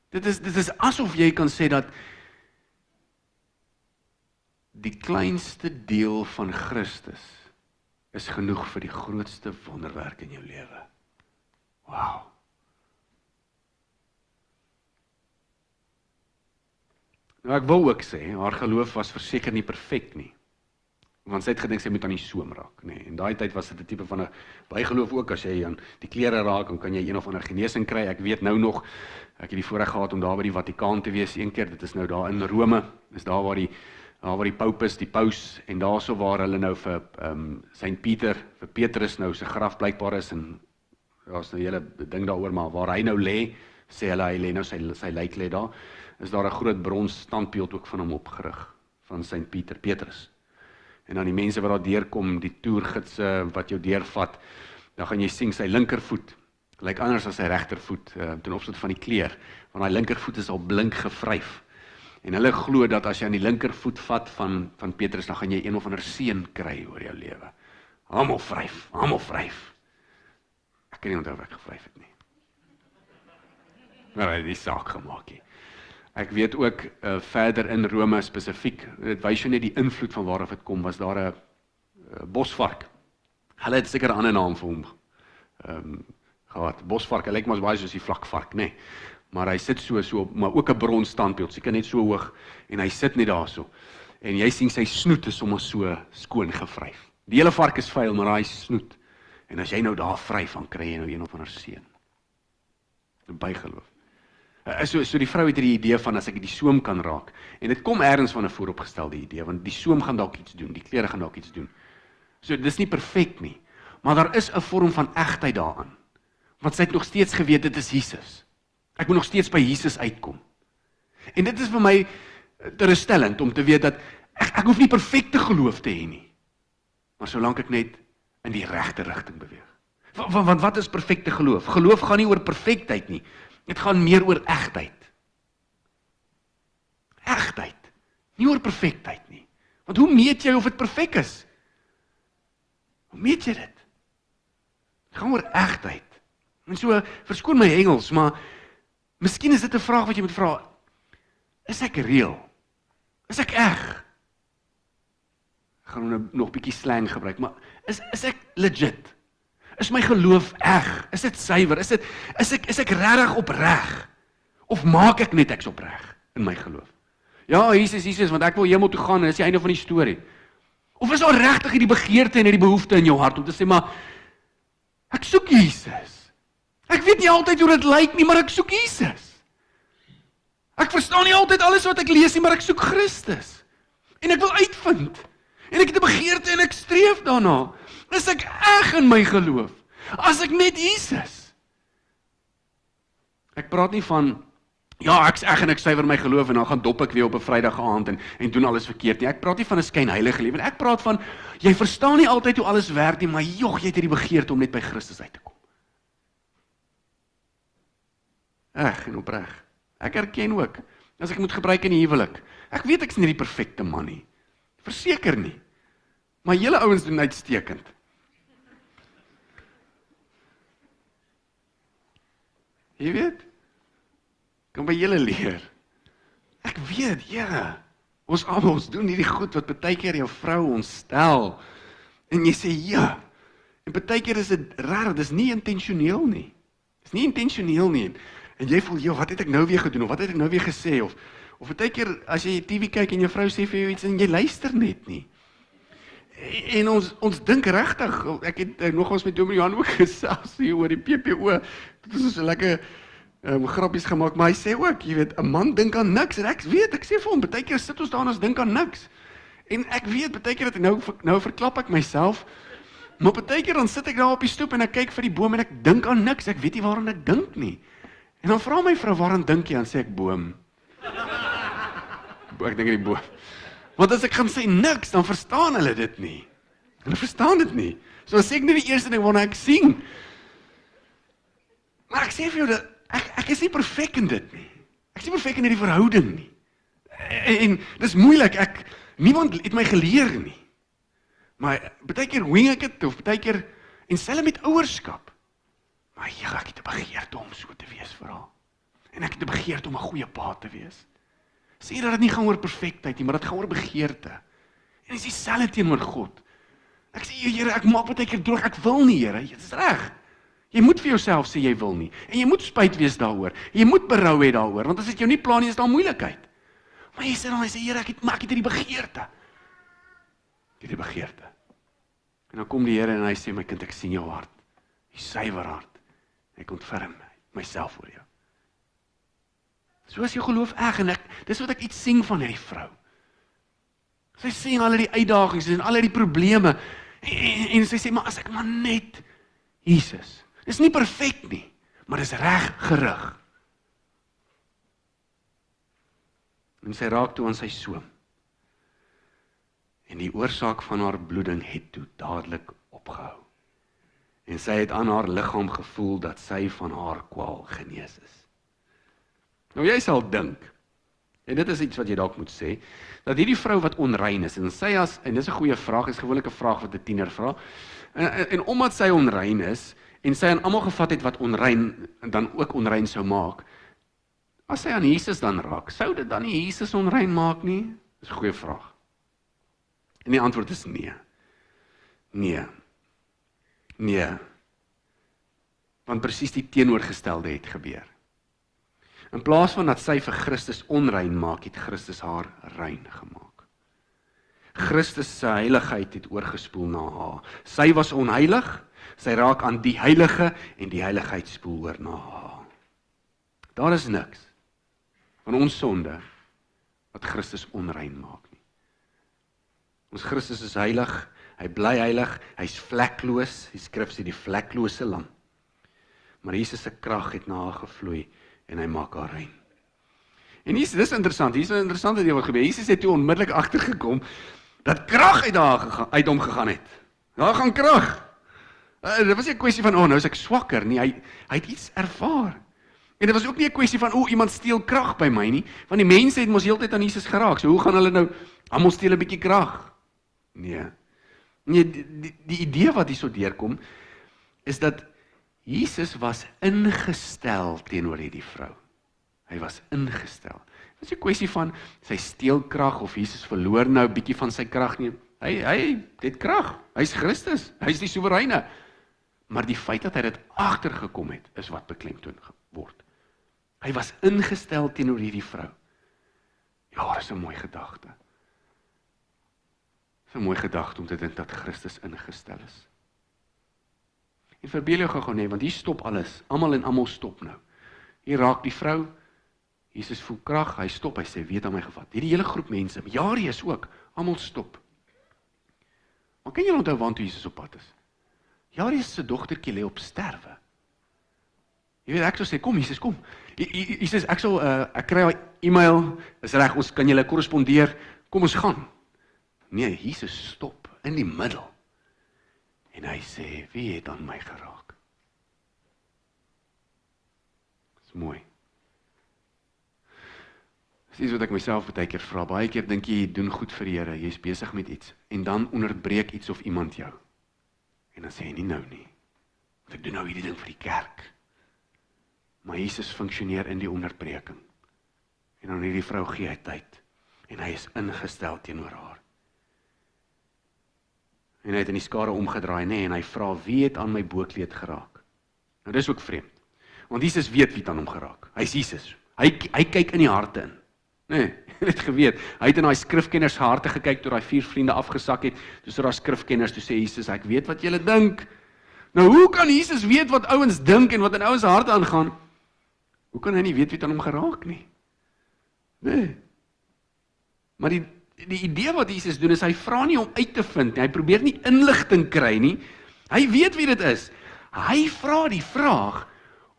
Dit is asof jy kan sê dat die kleinste deel van Christus is genoeg vir die grootste wonderwerk in jou lewe. Wow. Nou ek wil ook sê, haar geloof was verseker nie perfek nie. Want sy het gedink sy moet aan die soem raak, nee. En daai tyd was dit 'n tipe van 'n bygeloof ook, as jy aan die klere raak, dan kan jy een of ander genesing kry. Ek weet nou nog, ek het die voorreg gehad om daar by die Vatikaan te wees een keer, dit is nou daar in Rome, is daar waar die Pope is, die paus, en daarso waar hulle nou vir Saint Pieter, vir Petrus nou sy graf blykbaar is, en daar's nou 'n hele ding daaroor, maar waar hy nou lê, sê hulle hy lê nou sy lijk lê daar, is daar 'n groot brons standbeeld ook van hom opgerig, van Saint Petrus. En dan die mense wat daar deurkom, die toergidse wat jou deurvat, dan gaan jy sien sy linkervoet lyk anders as sy regtervoet ten opsigte van die kleur, want hy linkervoet is al blink gevryf. En hulle glo dat as jy aan die linkervoet vat van Petrus, dan gaan jy een of ander seën kry oor jou lewe. Almal vryf. Ek kan nie onthou wat ek gevryf het nie. Maar hy het die saak gemaak nie. Ek weet ook verder in Rome spesifiek, dit wys jou net die invloed van waaraf dit kom, was daar 'n bosvark. Hulle het seker 'n ander naam vir hom gehad. Bosvark, hy lyk maar baie soos die vlakvark, nee. Maar hy sit so, maar ook 'n bronsstandbeeld, seker net so hoog, en hy sit net daarso. En jy sien sy snoet is sommer so skoon gevryf. Die hele vark is vuil, maar daai snoet. En as jy nou daar vryf, dan kry jy nou een of ander seën. 'n Bygeloof. So die vrou het hierdie idee van, as ek die soem kan raak, en dit kom ergens van 'n vooropgestelde idee, want die soem gaan dalk iets doen, die klere gaan dalk iets doen. So dis nie perfek nie, maar daar is 'n vorm van egtheid daaraan, want sy het nog steeds geweet, dit is Jesus. Ek moet nog steeds by Jesus uitkom. En dit is vir my geruststellend om te weet dat ek hoef nie perfekte geloof te hê nie, maar solank ek net in die regte rigting beweeg. Want wat is perfekte geloof? Geloof gaan nie oor perfektheid nie. Dit gaan meer oor egtheid. Egtheid. Nie oor perfektheid nie. Want hoe meet jy of dit perfek is? Hoe meet jy dit? Dit gaan oor egtheid. En so, verskoon my Engels, maar miskien is dit 'n vraag wat jy moet vra. Is ek reël? Is ek eg? Ek gaan nou nog 'n bietjie slang gebruik, maar is ek legit? Is my geloof eg? Is dit suiwer? Is ek regtig opreg? Of maak ek net ek's opreg in my geloof? Ja, Jesus, want ek wil hemel toe gaan en dis die einde van die storie. Of is daar regtig hierdie begeerte en hierdie behoefte in jou hart om te sê, maar ek soek Jesus. Ek weet nie altyd hoe dit lyk nie, maar ek soek Jesus. Ek verstaan nie altyd alles wat ek lees nie, maar ek soek Christus. En ek wil uitvind. En ek het 'n begeerte en ek streef daarna. Is ek eg in my geloof? As ek net Jesus? Ek praat nie van, ja, ek's eg en ek suiwer my geloof en dan gaan dop ek weer op 'n Vrydag aand en doen alles verkeerd nie. Ek praat nie van 'n skynheilige lewe. Ek praat van, jy verstaan nie altyd hoe alles werk nie, maar jog, jy het hierdie begeerte om net by Christus uit te kom. Eg en opreg. Ek erken ook, as ek moet gebruik in die huwelik, ek weet ek's nie die perfekte man nie. Verseker nie. Maar julle ouens doen uitstekend. Jy weet, kan by julle leer. Ek weet, Here, ons almal, ons doen hierdie goed wat baie keer jou vrou ontstel. En jy sê ja. En baie keer is dit raar, dis nie intentioneel nie. Dis nie intentioneel nie. En jy voel, wat het ek nou weer gedoen, of wat het ek nou weer gesê, of baie keer, as jy TV kyk en jou vrou sê vir jou iets, en jy luister net nie. En ons dink regtig, ek het nogals met Dominee Johan ook gesels hier oor die PPO, dit is so lekker grappies gemaak, maar hy sê ook, jy weet, 'n man dink aan niks, en ek sê vir hom, baie keer sit ons daar en ons dink aan niks, en ek weet, baie keer, nou verklap ek myself, maar baie keer dan sit ek daar op die stoep, en ek kyk vir die boom, en ek dink aan niks, ek weet nie waaraan ek dink nie, en dan vra my vrou, waaraan dink jy, dan sê ek boom, ek dink aan die boom, want as ek gaan sê niks, dan verstaan hulle dit nie. Hulle verstaan dit nie. So sê ek nie die eerste ding waarna ek sien. Maar ek sê vir jou, ek is nie perfek in dit nie. Ek is nie perfek in hierdie verhouding nie. En dis moeilik, niemand het my geleer nie. Maar baie keer wing ek dit, of baie keer, en selfs met ouerskap. Maar ja, ek het 'n begeerte om so te wees vir haar. En ek het 'n begeerte om 'n goeie pa te wees. Sê dat dit nie gaan oor perfektheid nie, maar dit gaan oor begeerte. En dis dieselfde teenoor God. Ek sê, Here, ek maak baie keer droog, ek wil nie, Here, dit is reg. Jy moet vir jouself sê jy wil nie. En jy moet spyt wees daaroor. Jy moet berou hê daaroor, want as dit jou nie pla nie, is daar moeilikheid. Maar jy sê dan, Here, ek het hierdie begeerte. Hierdie begeerte. En dan kom die Here en hy sê, my kind, ek sien jou hart. Die suiwer hart. Ek ontferm myself oor jou. So is jou geloof eg, en dis wat ek iets sien van hierdie vrou. Sy sien al die uitdagings en al die probleme, en sy sê, maar as ek maar net Jesus, dis nie perfek nie, maar dis reg gerig. En sy raak toe aan sy soem. En die oorsaak van haar bloeding het toe dadelik opgehou. En sy het aan haar liggaam gevoel dat sy van haar kwaal genees is. Nou jy sal dink, en dit is iets wat jy dalk moet sê, dat hierdie vrou wat onrein is, en dis 'n goeie vraag, is gewoonlik 'n vraag wat 'n tiener vra, en omdat sy onrein is, en sy aan almal gevat het wat onrein, dan ook onrein sou maak, as sy aan Jesus dan raak, sou dit dan nie Jesus onrein maak nie? Dis 'n goeie vraag. En die antwoord is nee. Nee. Want presies die teenoorgestelde het gebeur. In plaas van dat sy vir Christus onrein maak, het Christus haar rein gemaak. Christus se heiligheid het oorgespoel na haar. Sy was onheilig, sy raak aan die heilige, en die heiligheid spoel oor na haar. Daar is niks van ons sonde wat Christus onrein maak nie. Ons Christus is heilig, hy bly heilig, hy's vlekloos, die skrif sê die vleklose lam. Maar Jesus se krag het na haar gevloei, en hy maak haar rein. En dis interessant, hier is 'n interessante ding wat gebeur. Jesus het toe onmiddellik agtergekom, dat krag uit hom gegaan het. Daar gaan krag. Dit was nie 'n kwessie van, nou is ek swakker nie, hy het iets ervaar. En dit was ook nie 'n kwessie van, iemand steel krag by my nie, want die mense het mos heeltyd aan Jesus geraak, so hoe gaan hulle nou, almal steel 'n bietjie krag? Nee, die idee wat hier so deurkom, is dat Jesus was ingestel teenoor hierdie vrou. Hy was ingestel. Dit is 'n kwessie van, sy steel krag, of Jesus verloor nou 'n bietjie van sy krag nie. Hy het krag, hy's Christus, hy's die soewereine. Maar die feit dat hy dit agtergekom het, is wat beklemtoon word. Hy was ingestel teenoor hierdie vrou. Ja, dit is 'n mooi gedagte. Dit is 'n mooi gedagte om te dink dat Christus ingestel is. En verbeel jou gou nee, want hier stop alles. Almal stop nou. Hier raak die vrou, Jesus voel krag, hy stop, hy sê, weet aan my gevat. Hierdie hele groep mense, Jarius ook, almal stop. Maar kan julle onthou waartoe Jesus op pad is? Jairus se dogtertjie lê op sterwe. Jy weet, ek sou sê, kom Jesus, kom. Jesus, ek kry 'n e-mail, is reg, ons kan julle korrespondeer, kom ons gaan. Nee, Jesus stop in die middel. En hy sê, wie het aan my geraak? Dis mooi. Dis iets wat ek myself baie keer vra. Baie keer dink jy doen goed vir die Here, jy's besig met iets, en dan onderbreek iets of iemand jou. En dan sê jy nie nou nie, want ek doen nou hierdie ding vir die kerk. Maar Jesus funksioneer in die onderbreking. En dan hierdie vrou gee hy tyd. En hy is ingestel teenoor haar. En hy het in die skare omgedraai, en hy vra, wie het aan my boekleed geraak? Nou dis ook vreemd. Want Jesus weet wie het aan hom geraak. Hy is Jesus. Hy kyk in die harte in. Nee, het geweet. Hy het in daai skrifkenners harte gekyk toe daai 4 vriende afgesak het. Toe sit daar skrifkenners, toe sê Jesus, ek weet wat julle dink. Nou hoe kan Jesus weet wat ouens dink en wat in ouens harte aangaan? Hoe kan hy nie weet wie het aan hom geraak nie? Nee. Maar die idee wat Jesus doen is, hy vra nie om uit te vind nie, hy probeer nie inligting kry nie, hy weet wie dit is. Hy vra die vraag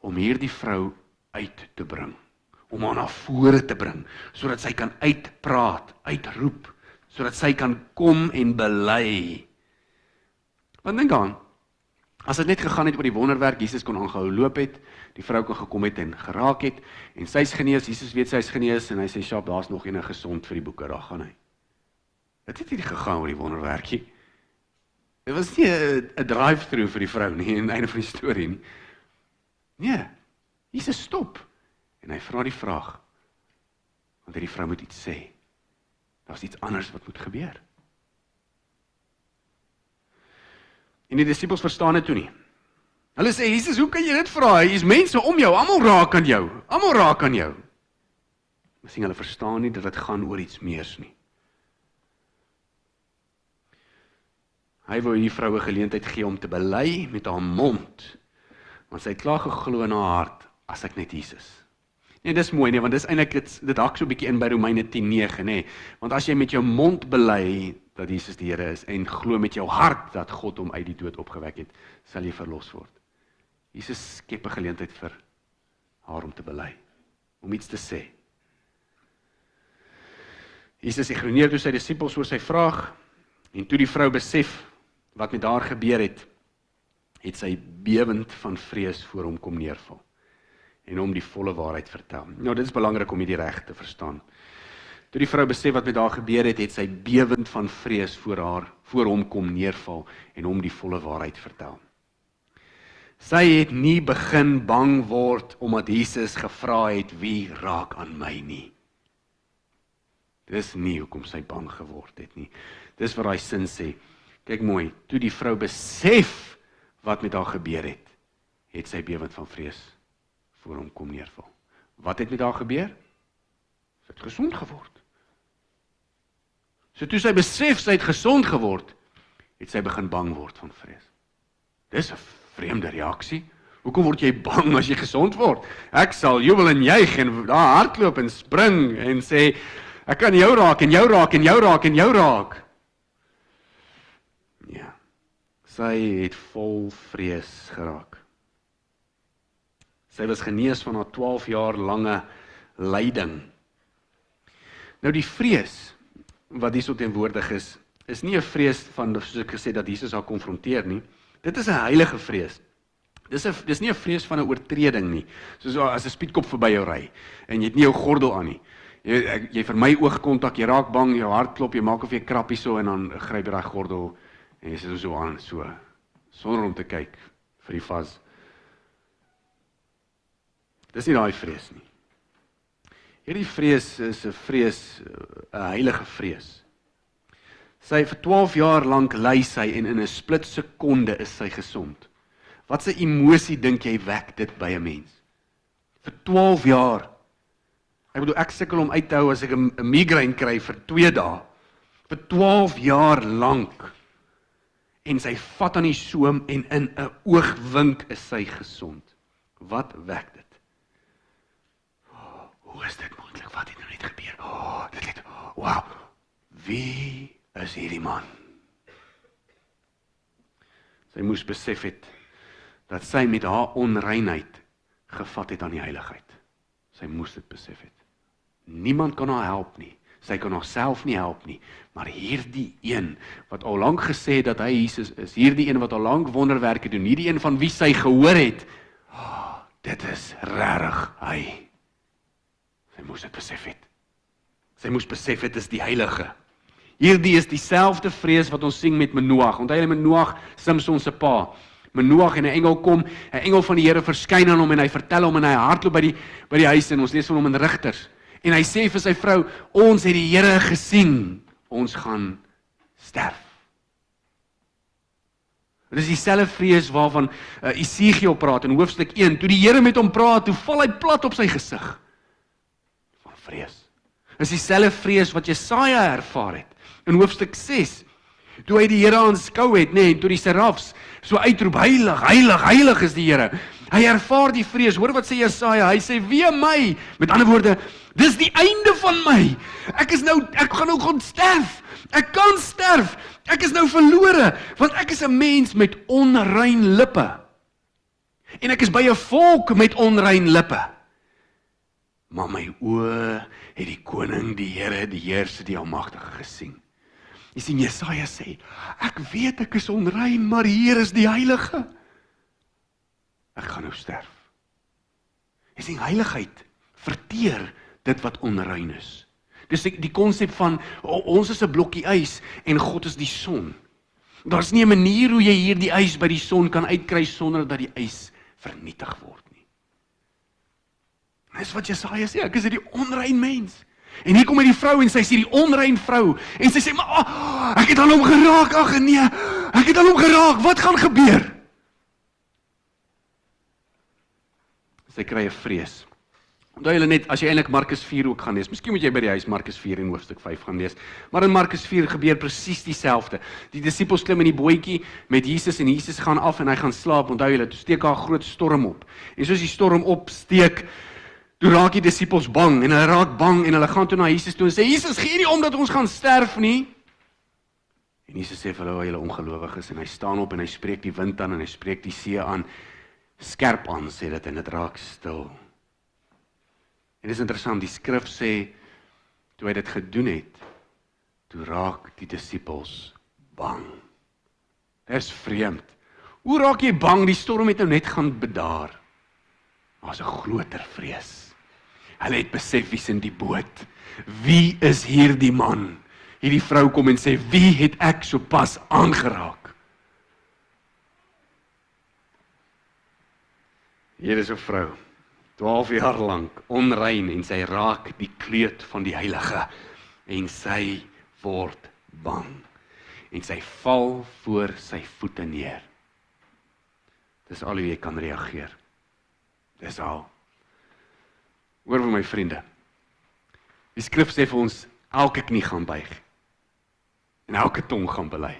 om hierdie vrou uit te bring, om haar na vore te bring, sodat sy kan uitpraat, uitroep, sodat sy kan kom en bely. Want dink aan, as dit net gegaan het oor die wonderwerk, Jesus kon aangehou loop het, die vrou kon gekom het en geraak het, en sy is genees, Jesus weet sy is genees, en hy sê, Sjap, daar is nog een gesond vir die boeke, daar gaan hy. Dit het nie gegaan oor die wonderwerkie. Dit was nie 'n drive-through vir die vrou nie, aan die einde van die storie nie. Nee, Jesus stop, en hy vra die vraag, want die vrou moet iets sê. Daar's iets anders wat moet gebeur. En die disippels verstaan dit toe nie. Hulle sê, Jesus, hoe kan jy dit vra? Hier is mense om jou, almal raak aan jou. Almal raak aan jou. Miskien hulle verstaan nie dat dit gaan oor iets meers nie. Hy wou hierdie vrou 'n geleentheid gee om te bely met haar mond, want sy het klaar geglo in haar hart, as ek net Jesus. Nee, dis mooi nie, want dis eintlik, dit hak so 'n bietjie in by Romeine 10:9, nê. Want as jy met jou mond bely dat Jesus die Here is, en glo met jou hart dat God hom uit die dood opgewek het, sal jy verlos word. Jesus skep 'n geleentheid vir haar om te bely, om iets te sê. Jesus ignoreer toe sy disippels oor sy vraag, en toe die vrou besef wat met haar gebeur het, het sy bewend van vrees voor hom kom neerval, en hom die volle waarheid vertel. Nou, dit is belangrik om hierdie reg te verstaan. Toe die vrou besef wat met haar gebeur het, het sy bewend van vrees voor hom kom neerval, en hom die volle waarheid vertel. Sy het nie begin bang word, omdat Jesus gevra het, wie raak aan my nie. Dis nie hoekom sy bang geword het nie. Dis wat daai sin sê. Kyk mooi, toe die vrou besef wat met haar gebeur het, het sy bewend van vrees voor hom kom neerval. Wat het met haar gebeur? Sy het gesond geword. So toe sy besef sy het gesond geword, het sy begin bang word van vrees. Dis 'n vreemde reaksie. Hoekom word jy bang as jy gesond word? Ek sal jubel en juig en daar hardloop en spring en sê, ek kan jou raak en jou raak en jou raak en jou raak. Ja, sy het vol vrees geraak. Sy was genees van haar 12 jaar lange lyding. Nou die vrees wat hier so teenwoordig is nie 'n vrees van, soos ek gesê, dat Jesus haar konfronteer nie. Dit is 'n heilige vrees. Dis nie 'n vrees van 'n oortreding nie. Soos as 'n speedkop verby jou ry en jy het nie jou gordel aan nie. Jy vermy oogkontak, jy raak bang, jou hart klop, jy maak of jy krap hierso en dan gryp jy daai gordel en jy sit so aan, so sonder om te kyk vir die vas. Dis nie daai vrees nie. Hierdie vrees is 'n vrees, 'n heilige vrees. Sy vir 12 jaar lank ly sy en in 'n split sekonde is sy gesond. Wat 'n emosie dink jy wek dit by 'n mens? Vir 12 jaar. Ek bedoel, ek sukkel om uit te hou as ek 'n migraine kry vir 2 dae. Vir 12 jaar lank. En sy vat aan die soem en in 'n oogwink is sy gesond. Wat wek dit? Hoe is dit moontlik? Wat het nou net gebeur? Dit het, wow, wie is hierdie man? Sy moes besef het dat sy met haar onreinheid gevat het aan die heiligheid. Sy moes dit besef het. Niemand kan haar help nie. Sy kan haarself nie help nie. Maar hierdie een wat al lank gesê het dat hy Jesus is, hierdie een wat al lank wonderwerke doen, hierdie een van wie sy gehoor het, dit is regtig hy. Sy moes dit besef het. Sy moes besef het, is die heilige. Hierdie is dieselfde vrees wat ons sien met Manoag. Onthou julle Manoag, Samson se pa. Manoag en 'n engel kom, 'n engel van die Here verskyn aan hom en hy vertel hom en hy hardloop by die huis en ons lees van hom in Rigters. En hy sê vir sy vrou, ons het die Here gesien, ons gaan sterf. Dit is dieselfde vrees waarvan Esegiel praat in hoofstuk 1. Toe die Here met hom praat, toe val hy plat op sy gesig. Van vrees. Dit is dieselfde vrees wat Jesaja ervaar het in hoofstuk 6. Toe hy die Here aanskou het, en toe die serafs so uitroep, heilig, heilig, heilig is die Here. Hy ervaar die vrees. Hoor wat sê Jesaja? Hy sê, wee my. Met ander woorde, dis die einde van my. Ek gaan nou sterf. Ek kan sterf. Ek is nou verlore, want ek is 'n mens met onrein lippe. En ek is by 'n volk met onrein lippe. Maar my oë het die koning, die Here, die Heerser, die Almagtige gesien. Jy sien, Jesaja sê, ek weet ek is onrein, maar hier is die heilige. Ek gaan nou sterf. Jy sien, heiligheid verteer dit wat onrein is. Dis die konsep van, ons is 'n blokkie ys en God is die son. Daar's nie 'n manier hoe jy hier die ys by die son kan uitkry sonder dat die ys vernietig word nie. Dis wat Jesaja sê, ek is die onrein mens. En hier kom die vrou en sy sê die onrein vrou. En sy sê, maar ek het aan hom geraak, ag nee, ek het aan hom geraak, wat gaan gebeur? Sy kry 'n vrees. Onthou julle net, as jy eintlik Markus 4 ook gaan lees, miskien moet jy by die huis Markus 4 en hoofstuk 5 gaan lees, maar in Markus 4 gebeur presies dieselfde. Die disippels klim in die bootjie met Jesus en Jesus gaan af en hy gaan slaap. Onthou julle, toe steek daar 'n groot storm op. En soos die storm opsteek, toe raak die disippels bang en hulle raak bang en hulle gaan toe na Jesus toe en sê, Jesus, gee nie om dat ons gaan sterf nie. En Jesus sê vir hulle, julle ongelowiges, en hy staan op en hy spreek die wind aan en hy spreek die see aan, skerp aan, sê dit, en dit raak stil. En dit is interessant, die skrif sê, toe hy dit gedoen het, toe raak die disippels bang. Dit is vreemd. Hoe raak jy bang? Die storm het nou net gaan bedaar. Maar is 'n groter vrees. Hulle het besef wie's in die boot. Wie is hierdie man? Hierdie vrou kom en sê, wie het ek sopas aangeraak? Hier is 'n vrou, 12 jaar lank, onrein, en sy raak die kleed van die heilige, en sy word bang, en sy val voor sy voete neer. Dis al hoe jy kan reageer. Dis al. Hoor vir my vriende, die skrif sê vir ons, elke knie gaan buig, en elke tong gaan bely.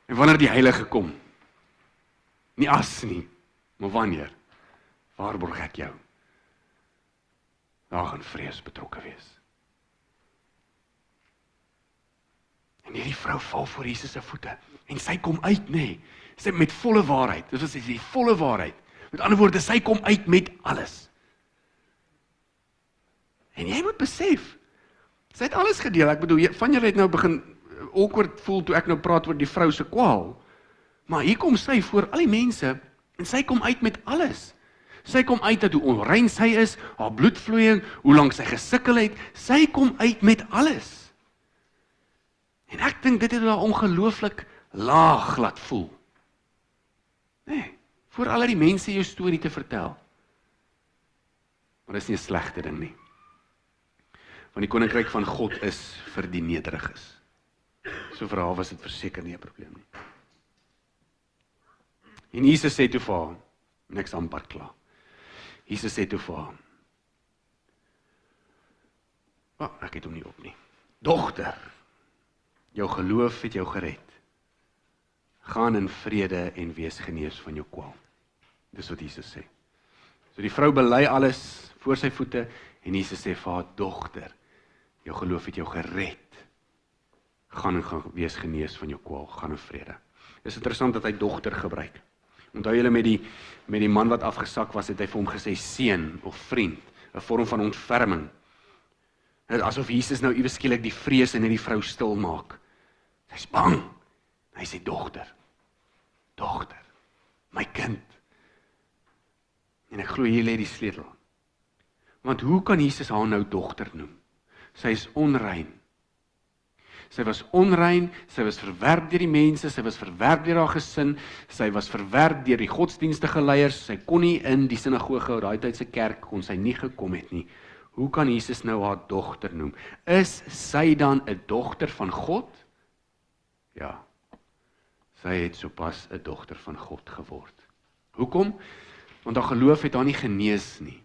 En wanneer die heilige kom, nie as nie, maar wanneer, waarborg ek jou? Daar gaan vrees betrokke wees. En hierdie vrou val voor Jesus se voete, en sy kom uit, sy met volle waarheid, dit is die volle waarheid, met ander woorde, sy kom uit met alles. En jy moet besef, sy het alles gedeel, ek bedoel, van julle het nou begin awkward voel, toe ek nou praat oor die vrou se kwaal, maar hier kom sy voor al die mense, en sy kom uit met alles. Sy kom uit dat hoe onrein sy is, haar bloedvloeiing, hoe lank sy gesukkel het, sy kom uit met alles. En ek dink dit het haar ongelooflik laag laat voel. Voor al die mense jou storie te vertel. Maar dit is nie 'n slegte ding nie. Want die koninkryk van God is vir die nederiges. So vir haar was dit verseker nie 'n probleem nie. En Jesus sê toe vir haar, niks amper klaar. Jesus sê toe vir haar, ek het hom nie op nie. Dogter, jou geloof het jou gered. Gaan in vrede en wees genees van jou kwaal. Dis wat Jesus sê. So die vrou bely alles voor sy voete en Jesus sê vir haar, dogter, jou geloof het jou gered. Gaan en wees genees van jou kwaal, gaan in vrede. Is interessant dat hy dogter gebruik. Onthou julle met die man wat afgesak was, het hy vir hom gesê seun of vriend, 'n vorm van ontferming. Asof Jesus nou iewes skielik die vrees in die vrou stil maak. Sy's bang. Hy sê dogter, my kind. En ek glo hier lê die sleutel. Want hoe kan Jesus haar nou dogter noem? Sy is onrein. Sy was onrein, sy was verwerp deur die mense, sy was verwerp deur haar gesin, sy was verwerp deur die godsdienstige leiers, sy kon nie in die sinagoge, daai tyd se kerk, kon sy nie gekom het nie. Hoe kan Jesus nou haar dogter noem? Is sy dan 'n dogter van God? Ja, sy het sopas 'n dogter van God geword. Hoekom? Want haar geloof het haar nie genees nie.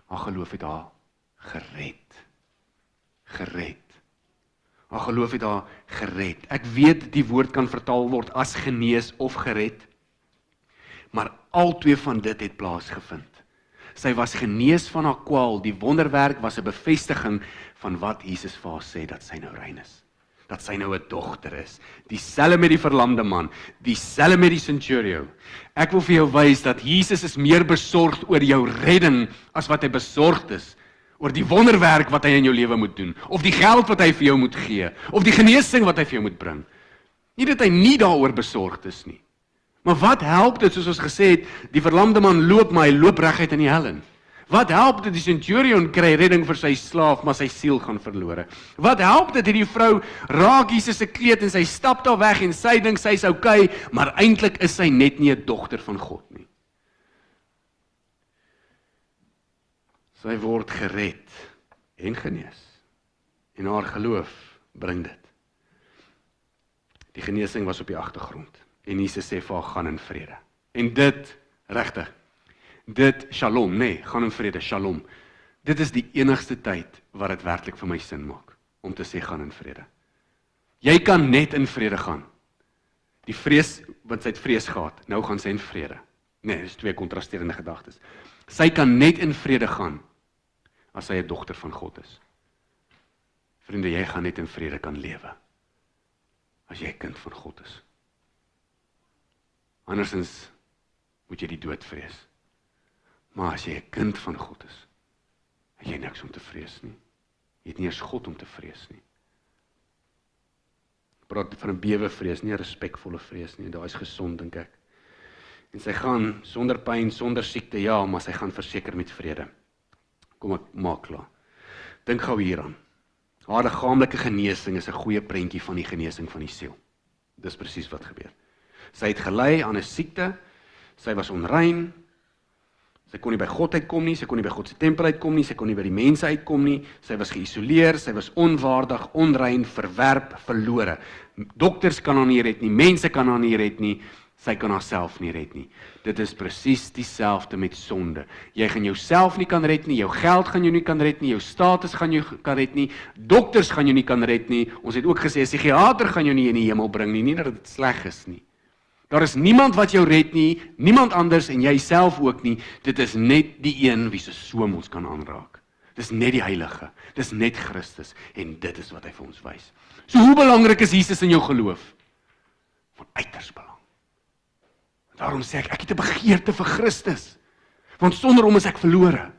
Haar geloof het haar gered. Haar geloof het haar gered. Ek weet die woord kan vertaal word as genees of gered, maar albei van dit het plaasgevind. Sy was genees van haar kwaal, die wonderwerk was 'n bevestiging van wat Jesus vir haar sê, dat sy nou rein is. Dat sy nou 'n dogter is. Dieselfde met die verlamde man, dieselfde met die centurio. Ek wil vir jou wys dat Jesus is meer besorgd oor jou redding as wat hy besorgd is oor die wonderwerk wat hy in jou lewe moet doen, of die geld wat hy vir jou moet gee, of die genesing wat hy vir jou moet bring. Nie dat hy nie daaroor besorgd is nie. Maar wat help dit, soos ons gesê het, die verlamde man loop, maar hy loop reguit in die hel in. Wat help dit, die centurion kry redding vir sy slaaf, maar sy siel gaan verlore? Wat help dit, hierdie vrou raak Jesus se kleed en sy stap daar weg en sy dink sy's okay, maar eintlik is sy net nie 'n dogter van God nie. Sy word gered en genees. En haar geloof bring dit. Die genesing was op die agtergrond. En Jesus sê vir haar, gaan in vrede. En dit, regtig, dit, shalom, nee, gaan in vrede, shalom. Dit is die enigste tyd wat dit werklik vir my sin maak, om te sê, gaan in vrede. Jy kan net in vrede gaan. Die vrees, want sy het vrees gehad, nou gaan sy in vrede. Nee, dit is twee kontrasterende gedagtes. Sy kan net in vrede gaan, as sy 'n dogter van God is. Vriende, jy gaan net in vrede kan lewe, as jy 'n kind van God is. Andersins moet jy die dood vrees. Maar as jy 'n kind van God is, het jy niks om te vrees nie. Jy het nie eens God om te vrees nie. Ek praat van 'n bewe vrees, nie 'n respekvolle vrees nie. Daai is gesond, dink ek. En sy gaan sonder pyn, sonder siekte, ja, maar sy gaan verseker met vrede. Kom ek maak klaar. Dink gou hieraan. Haar liggaamlike genesing is 'n goeie prentjie van die genesing van die siel. Dis presies wat gebeur. Sy het gely aan 'n siekte, sy was onrein, sy kon nie by God uitkom nie, sy kon nie by God se tempel uitkom nie, sy kon nie by die mense uitkom nie, sy was geïsoleer, sy was onwaardig, onrein, verwerp, verlore. Dokters kan haar nie red nie, mense kan haar nie red nie, sy kan haarself nie red nie. Dit is presies dieselfde met sonde. Jy gaan jouself nie kan red nie, jou geld gaan jou nie kan red nie, jou status gaan jou kan red nie, dokters gaan jou nie kan red nie. Ons het ook gesê 'n psigiater gaan jou nie in die hemel bring nie, nie dat dit sleg is nie. Daar is niemand wat jou red nie, niemand anders en jy self ook nie. Dit is net die een wie se soem ons kan aanraak. Dis net die Heilige, dis net Christus en dit is wat hy vir ons wys. So hoe belangrik is Jesus in jou geloof? Van uiters belang. Daarom sê ek het 'n begeerte vir Christus, want sonder hom is ek verlore.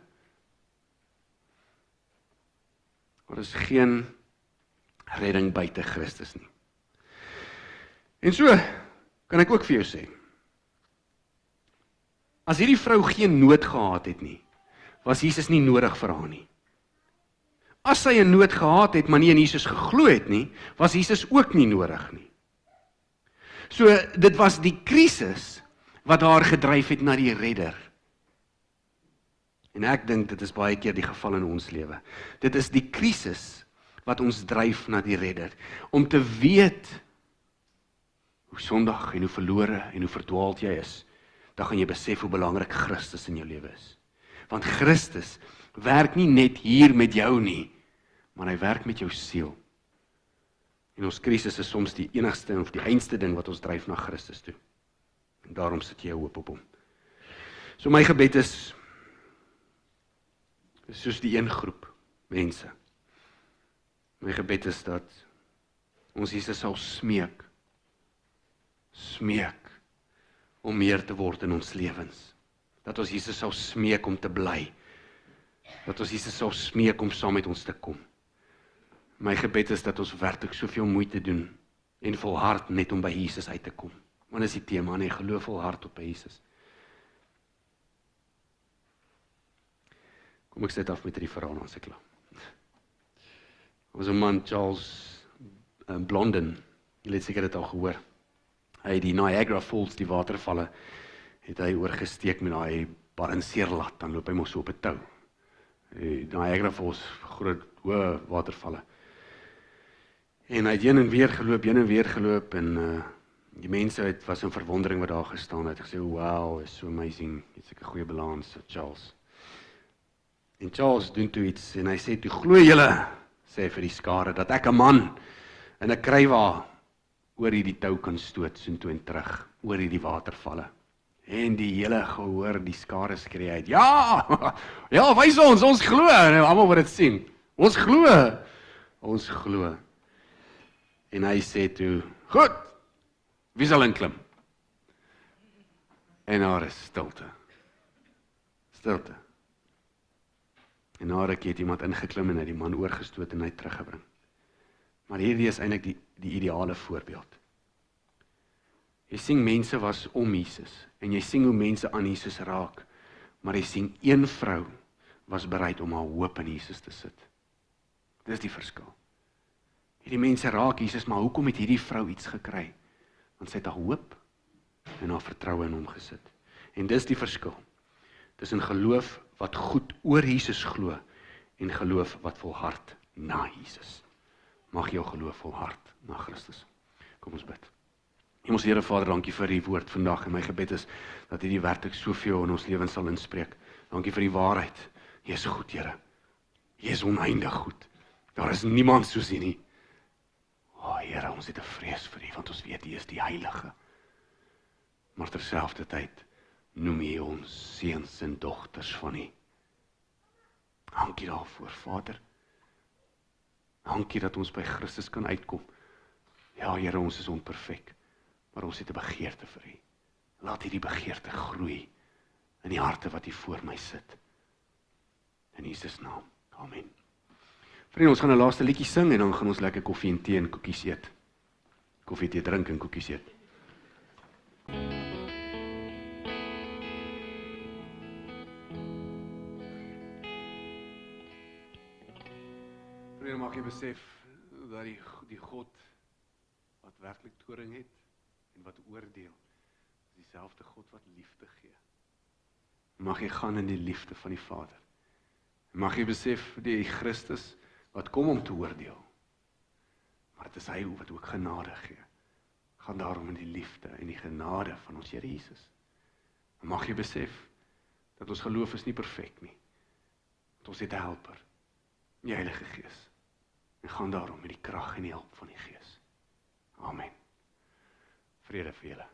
Daar is geen redding buite Christus nie. En so kan ek ook vir jou sê, as hierdie vrou geen nood gehad het nie, was Jesus nie nodig vir haar nie. As sy 'n nood gehad het, maar nie in Jesus geglo het nie, was Jesus ook nie nodig nie. So, dit was die krisis wat haar gedryf het na die redder. En ek dink dit is baie keer die geval in ons lewe. Dit is die krisis wat ons dryf na die redder, om te weet hoe sondig en hoe verlore en hoe verdwaald jy is, dan gaan jy besef hoe belangrik Christus in jou lewe is. Want Christus werk nie net hier met jou nie, maar hy werk met jou siel. En ons krisis is soms die enigste of die einste ding wat ons dryf na Christus toe. En daarom sit jy hoop op hom. So my gebed is soos die een groep mense. My gebed is dat ons Jesus sal smeek smeek om meer te word in ons lewens. Dat ons Jesus sou smeek om te bly. Dat ons Jesus sou smeek om saam met ons te kom. My gebed is dat ons werklik soveel moeite doen en volhard net om by Jesus uit te kom. Want dis die tema, nee, geloof volhard op by Jesus. Kom ek sit af met die verhaal aan se klaar. Was 'n man, Charles Blondin, julle het seker dit al gehoor. Hy het die Niagara Falls, die watervalle, het hy oorgesteek met daai balanseerlat, dan loop hy mos so op 'n tou. Die Niagara Falls, groot, hoë watervalle. En hy het heen en weer geloop, en die mense was in verwondering wat daar gestaan het, gesê, wow, is so amazing, het seker 'n goeie balans, Charles. En Charles doen toe iets, en hy sê, toe glo julle, sê vir die skare, dat ek 'n man in 'n krywa oor hierdie tou kan stoot, soontoe en terug, oor hierdie watervalle. En die hele gehoor, die skare skree uit, ja, ja, wys ons glo, en almal wat dit sien, ons glo. En hy sê toe, goed, wie sal inklim? En daar is stilte. En na ruk het iemand ingeklim en hy die man oorgestoot en hy teruggebring. Maar hierdie is eintlik die ideale voorbeeld. Jy sien mense was om Jesus, en jy sien hoe mense aan Jesus raak, maar jy sien een vrou was bereid om haar hoop in Jesus te sit. Dis die verskil. Hierdie mense raak Jesus, maar hoekom het hierdie vrou iets gekry? Want sy het haar hoop en haar vertroue in hom gesit. En dis die verskil tussen geloof wat goed oor Jesus glo en geloof wat volhard na Jesus. Mag jou geloof volhard na Christus. Kom ons bid. Hemelse Here Vader, dankie vir die woord vandag, en my gebed is dat hierdie werklik soveel in ons lewens sal inspreek. Dankie vir die waarheid. Jy is goed, Here. Jy is oneindig goed. Daar is niemand soos U nie. O Here, ons het 'n vrees vir U, want ons weet U is die Heilige. Maar terselfdertyd noem U ons seuns en dogters van U. Dankie daarvoor, Vader. Dankie dat ons by Christus kan uitkom. Ja, Here, ons is onperfek, maar ons het 'n begeerte vir U. Laat hierdie begeerte groei in die harte wat U voor my sit. In Jesus naam. Amen. Vriende, ons gaan 'n laaste liedjie sing en dan gaan ons lekker koffie en tee en koekies eet. Koffie, tee drink en koekies eet. Vriende, mag jy besef dat die God wat werklik toring het en wat oordeel, is dieselfde God wat liefde gee. Mag jy gaan in die liefde van die Vader. Mag jy besef die Christus wat kom om te oordeel, maar dit is hy wat ook genade gee. Gaan daarom in die liefde en die genade van ons Here Jesus. Mag jy besef dat ons geloof is nie perfek nie, want ons het 'n helper, die Heilige Gees, en gaan daarom met die krag en die hulp van die Gees. Amen. Vrede vir julle.